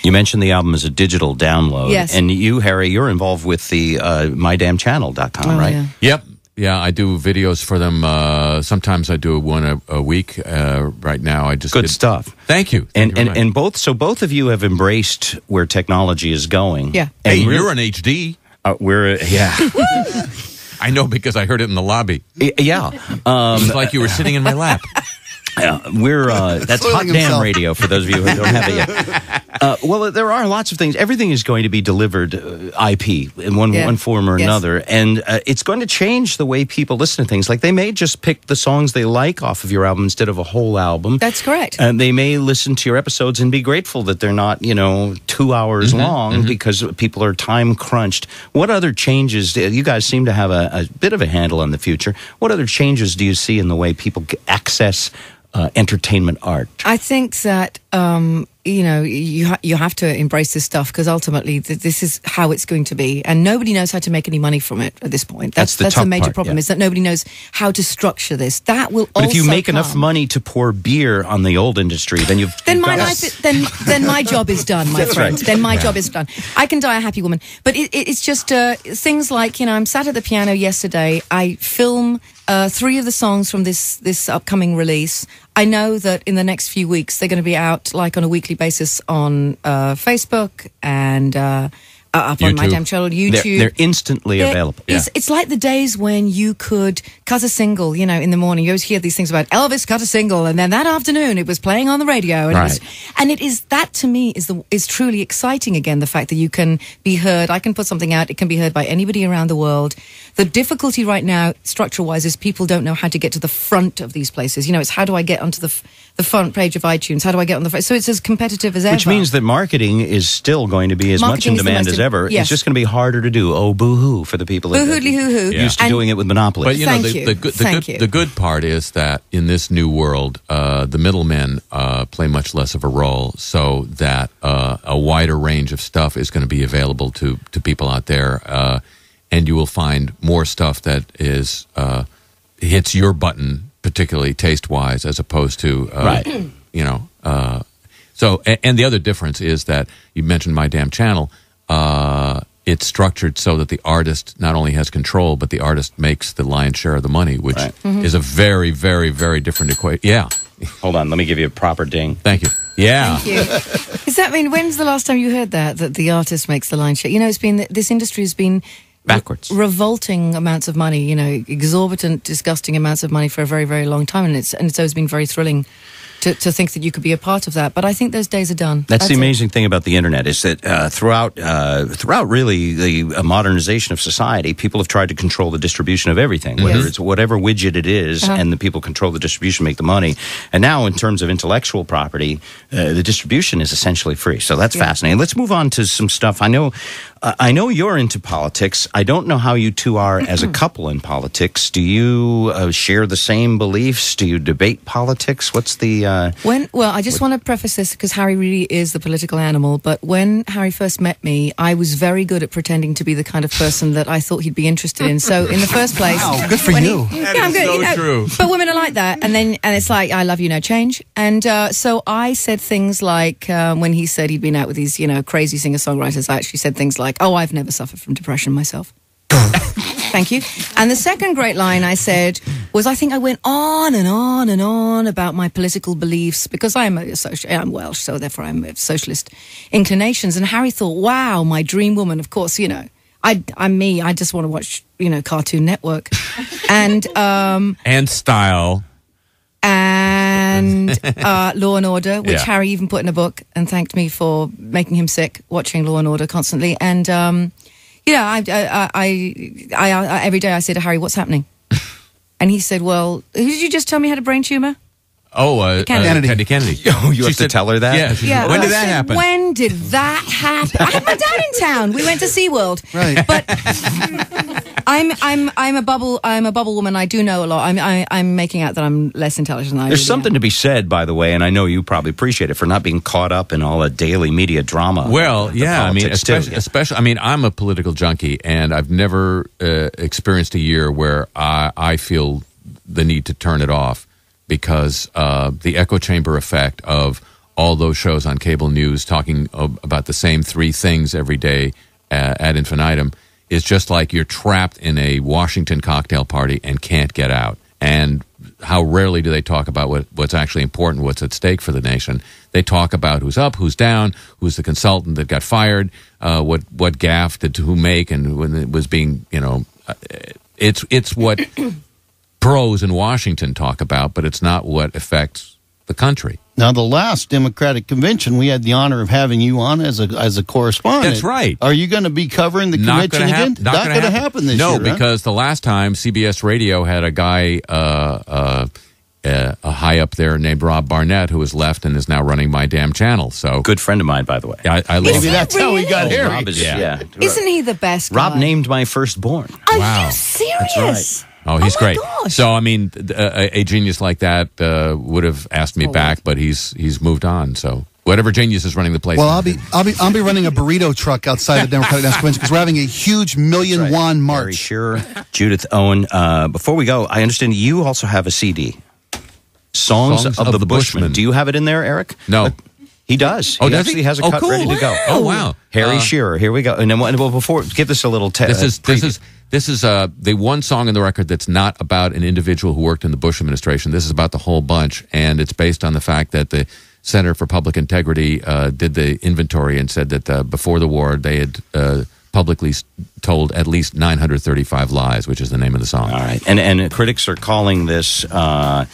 You mentioned the album as a digital download. Yes. And you, Harry, you're involved with the mydamnchannel.com, right? Yeah. Yep. Yeah, I do videos for them. Sometimes I do one a week. Right now, I just Good stuff. Thank you. And both of you have embraced where technology is going. Yeah. Hey, And you're an HD. yeah. I know because I heard it in the lobby. Yeah. It's like you were sitting in my lap. We're that's hot Soiling damn himself. radio for those of you who don't have it yet. Well, there are lots of things. Everything is going to be delivered IP in one form or another, and it's going to change the way people listen to things. Like they may just pick the songs they like off of your album instead of a whole album. That's correct. And they may listen to your episodes and be grateful that they're not 2 hours long because people are time crunched. What other changes? You guys seem to have a bit of a handle on the future. What other changes do you see in the way people access entertainment art? I think that you have to embrace this stuff because ultimately this is how it's going to be, and nobody knows how to make any money from it at this point. That's the tough major part, problem, yeah. is that nobody knows how to structure this. That will But also if you make come. enough money to pour beer on the old industry, then Then my life, then my job is done, my friend. right. Then my job is done. I can die a happy woman. But it's just things like I'm sat at the piano yesterday. I film 3 of the songs from this upcoming release. I know that in the next few weeks they're going to be out like on a weekly basis on Facebook and up on my damn channel, YouTube. They're instantly available. It's like the days when you could cut a single, in the morning. You always hear these things about Elvis cut a single, and then that afternoon it was playing on the radio. And it is that to me is truly exciting again. The fact that you can be heard. I can put something out. It can be heard by anybody around the world. The difficulty right now, structure-wise, is people don't know how to get to the front of these places. It's how do I get onto the front page of iTunes? How do I get on the front? So it's as competitive as ever. Which means that marketing is still going to be as much in demand as ever. Yes. It's just going to be harder to do. Oh, boo-hoo for the people that Boo-hoodly-hoo-hoo. used to doing it with Monopoly. But Thank you. the good part is that in this new world, the middlemen play much less of a role, so that a wider range of stuff is going to be available to people out there, and you will find more stuff that is hits your button, particularly taste-wise, as opposed to So, and the other difference is that you mentioned My Damn Channel. It's structured so that the artist not only has control, but the artist makes the lion's share of the money, which is a very, very, very different equation. Yeah. Hold on, let me give you a proper ding. Thank you. Yeah. Thank you. Does that mean, when's the last time you heard that the artist makes the lion's share? This industry has been backwards. Revolting amounts of money, exorbitant, disgusting amounts of money for a very, very long time. And it's always been very thrilling to think that you could be a part of that. But I think those days are done. That's the amazing thing about the internet is that throughout really the modernization of society, people have tried to control the distribution of everything, whether it's whatever widget it is, and the people control the distribution, make the money. And now in terms of intellectual property, the distribution is essentially free. So that's fascinating. Let's move on to some stuff. I know you're into politics. I don't know how you two are as a couple in politics. Do you share the same beliefs? Do you debate politics? What's the... I just want to preface this because Harry really is the political animal, but when Harry first met me, I was very good at pretending to be the kind of person that I thought he'd be interested in. So in the first place... Wow, good for you. I'm good. So true. But women are like that. And it's like, I love you, no change. And so I said things like, when he said he'd been out with these, crazy singer-songwriters, I actually said things like, oh, I've never suffered from depression myself. Thank you. And the second great line I said was, I think I went on and on and on about my political beliefs because I'm Welsh, so therefore I'm socialist inclinations. And Harry thought, wow, my dream woman, of course, I'm me. I just want to watch, Cartoon Network. And Style. And Law and Order, which Harry even put in a book and thanked me for making him sick watching Law and Order constantly. And I every day I say to Harry, "What's happening?" And he said, "Well, who did you just tell me had a brain tumor?" Oh, Kennedy. Oh, you have to tell her that? Yeah. When did that happen? When did that happen? I had my dad in town. We went to SeaWorld. Right. But I'm a bubble woman. I do know a lot. I'm making out that I'm less intelligent than I There's really something am. to be said, by the way, and I know you probably appreciate it for not being caught up in all the daily media drama. Well, yeah, I mean, especially, especially, I'm a political junkie, and I've never experienced a year where I feel the need to turn it off because the echo chamber effect of all those shows on cable news talking about the same three things every day ad infinitum is just like you're trapped in a Washington cocktail party and can't get out. And how rarely do they talk about what's actually important, what's at stake for the nation. They talk about who's up, who's down, who's the consultant that got fired, what gaffe did who make, and when it was being, it's what pros in Washington talk about, but it's not what affects the country. Now, the last Democratic convention, we had the honor of having you on as a correspondent. That's right. Are you going to be covering the convention again? Not going to happen this year. No, because the last time CBS Radio had a guy, a high up there named Rob Barnett, who has left and is now running My Damn Channel. So good friend of mine, by the way. I love Maybe that's how we got Harry. Rob is, yeah. Isn't he the best guy? Rob named my firstborn. Are you serious? That's right. Oh, he's great. Gosh. So, I mean, a genius like that would have asked me back, but he's moved on. So, whatever genius is running the place. Well, I'll be running a burrito truck outside the Democratic National Convention because we're having a huge million won march. Harry Shearer, Judith Owen. Before we go, I understand you also have a CD, Songs of the Bushmen. Do you have it in there, Eric? No. He does. Oh, he does actually he? has a cut cool. ready to go. Oh, wow. Harry Shearer. Here we go. And then, well, before, give this a little This is the one song in the record that's not about an individual who worked in the Bush administration. This is about the whole bunch, and it's based on the fact that the Center for Public Integrity did the inventory and said that before the war they had publicly told at least 935 lies, which is the name of the song. All right. And critics are calling this outrageous.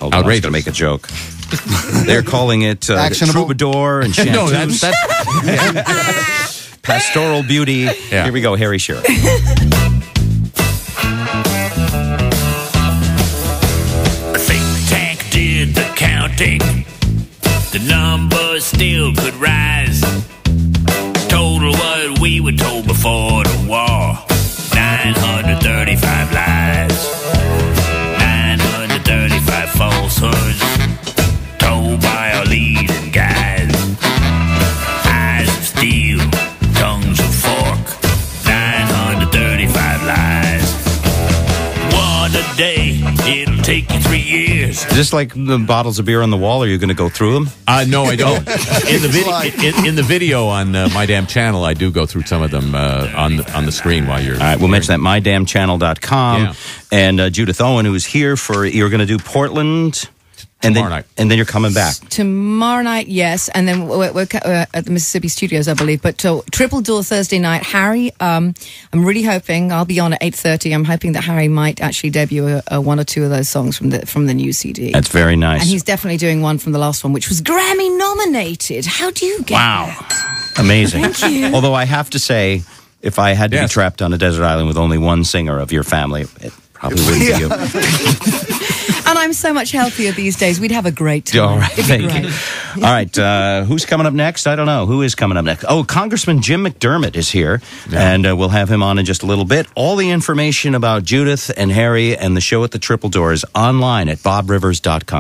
I was going to make a joke. They're calling it troubadour and chanteuse. No, that's pastoral beauty. Yeah. Here we go, Harry Shearer. A think tank did the counting. The numbers still could rise. Total what we were told before the war. 935 lies. 935 falsehoods. Told by our leading guys. Eyes of steel, tongues of fork. 935 lies. One a day, it'll take you 3 years. Is this like the bottles of beer on the wall? Are you going to go through them? No, I don't. In the video on My Damn Channel, I do go through some of them on the screen while you're. All right, we'll mention that mydamnchannel.com. Yeah. And Judith Owen, who is here you're going to do Portland. Tomorrow night. And then you're coming back. Tomorrow night, yes. And then we're at the Mississippi Studios, I believe. But Triple Door Thursday night. Harry, I'm really hoping, I'll be on at 8:30. I'm hoping that Harry might actually debut one or two of those songs from the new CD. That's very nice. And he's definitely doing one from the last one, which was Grammy nominated. How do you get that? Amazing. Thank you. Although I have to say, if I had to be trapped on a desert island with only one singer of your family, it probably wouldn't be you. And I'm so much healthier these days. We'd have a great time. All right, It'd be thank great. you. All right, who's coming up next? I don't know. Who is coming up next? Oh, Congressman Jim McDermott is here, and we'll have him on in just a little bit. All the information about Judith and Harry and the show at the Triple Door is online at bobrivers.com.